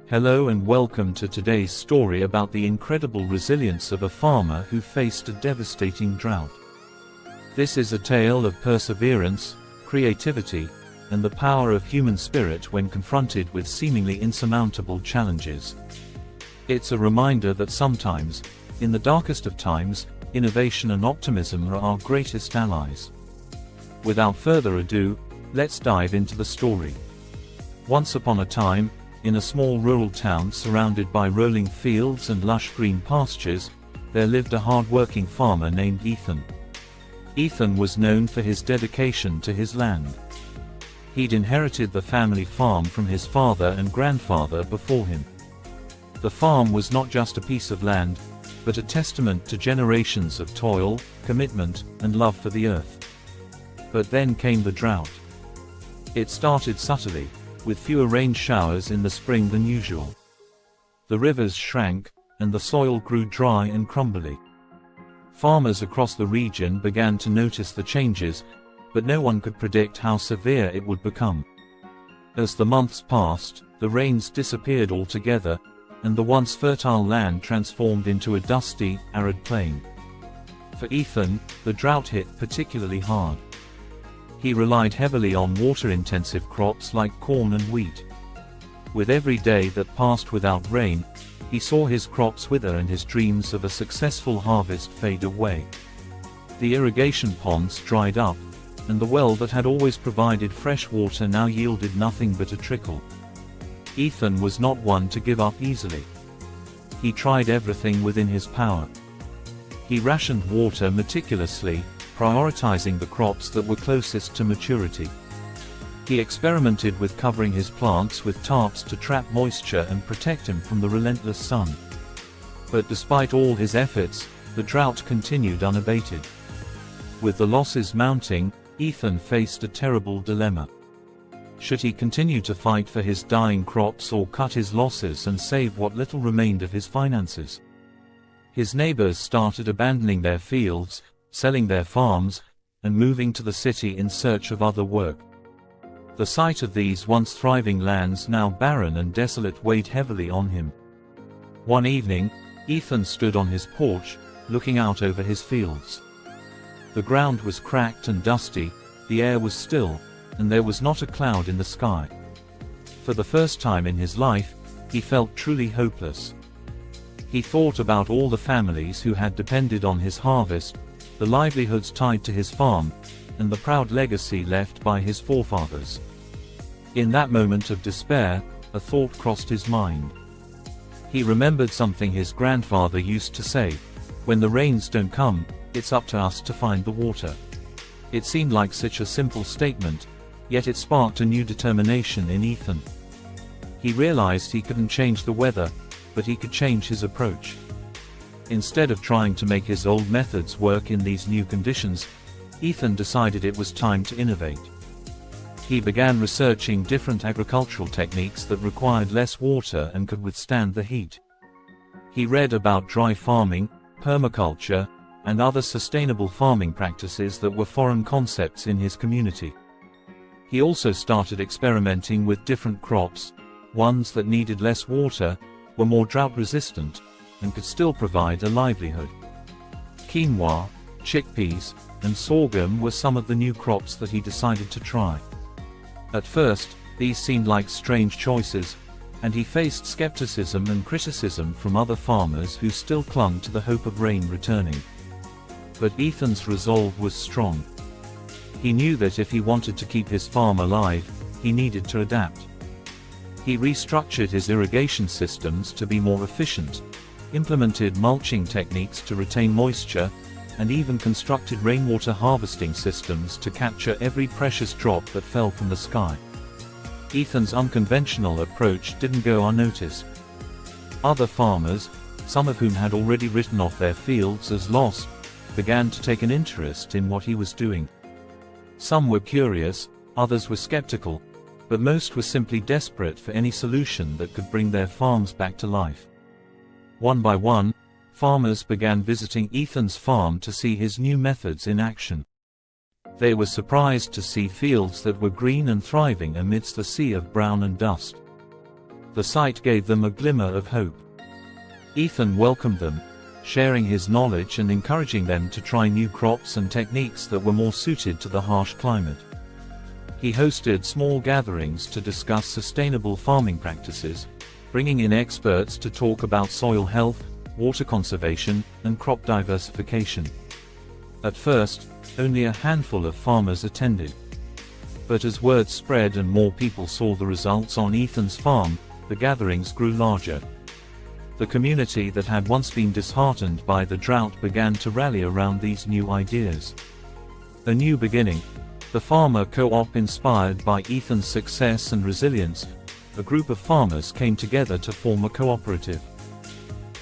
Hello and welcome to today's story about the incredible resilience of a farmer who faced a devastating drought. This is a tale of perseverance, creativity, and the power of human spirit when confronted with seemingly insurmountable challenges. It's a reminder that sometimes, in the darkest of times, innovation and optimism are our greatest allies. Without further ado, let's dive into the story. Once upon a time, in a small rural town surrounded by rolling fields and lush green pastures, there lived a hard-working farmer named Ethan. Ethan was known for his dedication to his land. He'd inherited the family farm from his father and grandfather before him. The farm was not just a piece of land, but a testament to generations of toil, commitment, and love for the earth. But then came the drought. It started subtly, with fewer rain showers in the spring than usual. The rivers shrank, and the soil grew dry and crumbly. Farmers across the region began to notice the changes, but no one could predict how severe it would become. As the months passed, the rains disappeared altogether, and the once fertile land transformed into a dusty, arid plain. For Ethan, the drought hit particularly hard. He relied heavily on water-intensive crops like corn and wheat. With every day that passed without rain, he saw his crops wither and his dreams of a successful harvest fade away. The irrigation ponds dried up, and the well that had always provided fresh water now yielded nothing but a trickle. Ethan was not one to give up easily. He tried everything within his power. He rationed water meticulously, prioritizing the crops that were closest to maturity. He experimented with covering his plants with tarps to trap moisture and protect him from the relentless sun. But despite all his efforts, the drought continued unabated. With the losses mounting, Ethan faced a terrible dilemma. Should he continue to fight for his dying crops or cut his losses and save what little remained of his finances? His neighbors started abandoning their fields, selling their farms, and moving to the city in search of other work. The sight of these once thriving lands now barren and desolate weighed heavily on him. One evening, Ethan stood on his porch, looking out over his fields. The ground was cracked and dusty, the air was still, and there was not a cloud in the sky. For the first time in his life, he felt truly hopeless. He thought about all the families who had depended on his harvest, the livelihoods tied to his farm, and the proud legacy left by his forefathers. In that moment of despair, a thought crossed his mind. He remembered something his grandfather used to say: "When the rains don't come, it's up to us to find the water." It seemed like such a simple statement, yet it sparked a new determination in Ethan. He realized he couldn't change the weather, but he could change his approach. Instead of trying to make his old methods work in these new conditions, Ethan decided it was time to innovate. He began researching different agricultural techniques that required less water and could withstand the heat. He read about dry farming, permaculture, and other sustainable farming practices that were foreign concepts in his community. He also started experimenting with different crops, ones that needed less water, were more drought-resistant, and could still provide a livelihood. Quinoa, chickpeas, and sorghum were some of the new crops that he decided to try. At first, these seemed like strange choices, and he faced skepticism and criticism from other farmers who still clung to the hope of rain returning. But Ethan's resolve was strong. He knew that if he wanted to keep his farm alive, he needed to adapt. He restructured his irrigation systems to be more efficient, implemented mulching techniques to retain moisture, and even constructed rainwater harvesting systems to capture every precious drop that fell from the sky. Ethan's unconventional approach didn't go unnoticed. Other farmers, some of whom had already written off their fields as lost, began to take an interest in what he was doing. Some were curious, others were skeptical, but most were simply desperate for any solution that could bring their farms back to life. One by one, farmers began visiting Ethan's farm to see his new methods in action. They were surprised to see fields that were green and thriving amidst a sea of brown and dust. The sight gave them a glimmer of hope. Ethan welcomed them, sharing his knowledge and encouraging them to try new crops and techniques that were more suited to the harsh climate. He hosted small gatherings to discuss sustainable farming practices, bringing in experts to talk about soil health, water conservation, and crop diversification. At first, only a handful of farmers attended. But as word spread and more people saw the results on Ethan's farm, the gatherings grew larger. The community that had once been disheartened by the drought began to rally around these new ideas. A new beginning. The farmer co-op inspired by Ethan's success and resilience, a group of farmers came together to form a cooperative.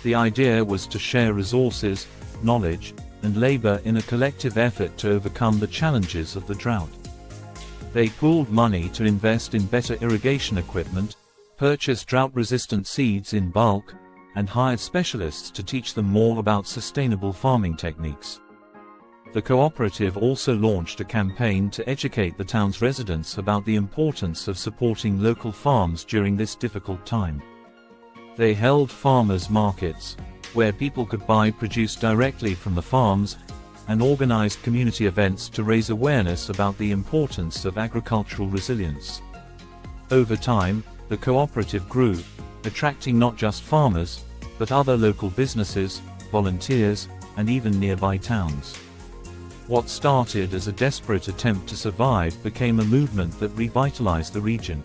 The idea was to share resources, knowledge, and labor in a collective effort to overcome the challenges of the drought. They pooled money to invest in better irrigation equipment, purchased drought-resistant seeds in bulk, and hired specialists to teach them more about sustainable farming techniques. The cooperative also launched a campaign to educate the town's residents about the importance of supporting local farms during this difficult time. They held farmers' markets, where people could buy produce directly from the farms, and organized community events to raise awareness about the importance of agricultural resilience. Over time, the cooperative grew, attracting not just farmers, but other local businesses, volunteers, and even nearby towns. What started as a desperate attempt to survive became a movement that revitalized the region.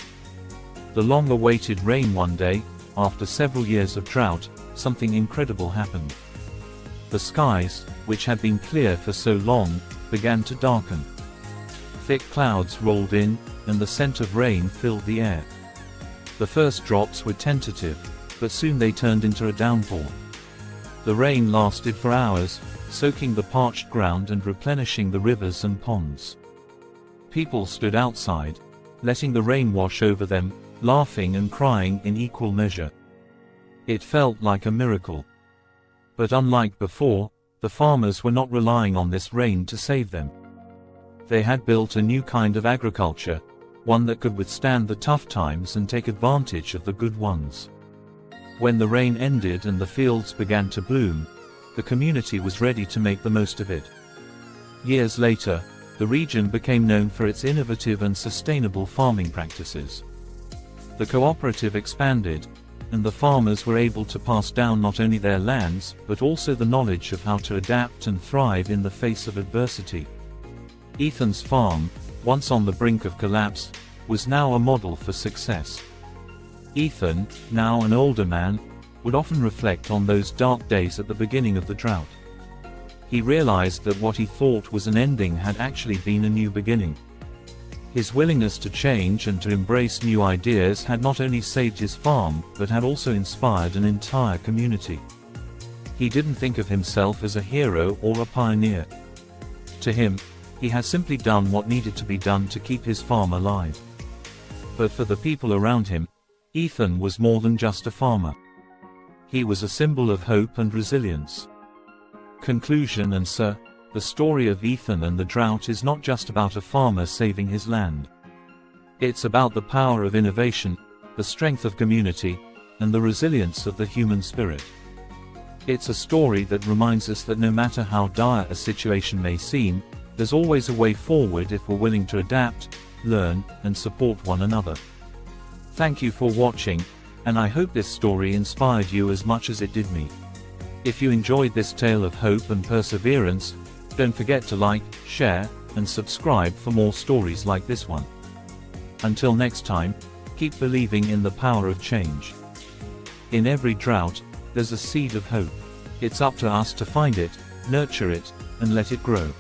The long-awaited rain one day, after several years of drought, something incredible happened. The skies, which had been clear for so long, began to darken. Thick clouds rolled in, and the scent of rain filled the air. The first drops were tentative, but soon they turned into a downpour. The rain lasted for hours, soaking the parched ground and replenishing the rivers and ponds. People stood outside, letting the rain wash over them, laughing and crying in equal measure. It felt like a miracle. But unlike before, the farmers were not relying on this rain to save them. They had built a new kind of agriculture, one that could withstand the tough times and take advantage of the good ones. When the rain ended and the fields began to bloom, the community was ready to make the most of it. Years later, the region became known for its innovative and sustainable farming practices. The cooperative expanded, and the farmers were able to pass down not only their lands, but also the knowledge of how to adapt and thrive in the face of adversity. Ethan's farm, once on the brink of collapse, was now a model for success. Ethan, now an older man, would often reflect on those dark days at the beginning of the drought. He realized that what he thought was an ending had actually been a new beginning. His willingness to change and to embrace new ideas had not only saved his farm, but had also inspired an entire community. He didn't think of himself as a hero or a pioneer. To him, he had simply done what needed to be done to keep his farm alive. But for the people around him, Ethan was more than just a farmer. He was a symbol of hope and resilience. Conclusion. And sir, the story of Ethan and the drought is not just about a farmer saving his land. It's about the power of innovation, the strength of community, and the resilience of the human spirit. It's a story that reminds us that no matter how dire a situation may seem, there's always a way forward if we're willing to adapt, learn, and support one another. Thank you for watching, and I hope this story inspired you as much as it did me. If you enjoyed this tale of hope and perseverance, don't forget to like, share, and subscribe for more stories like this one. Until next time, keep believing in the power of change. In every drought, there's a seed of hope. It's up to us to find it, nurture it, and let it grow.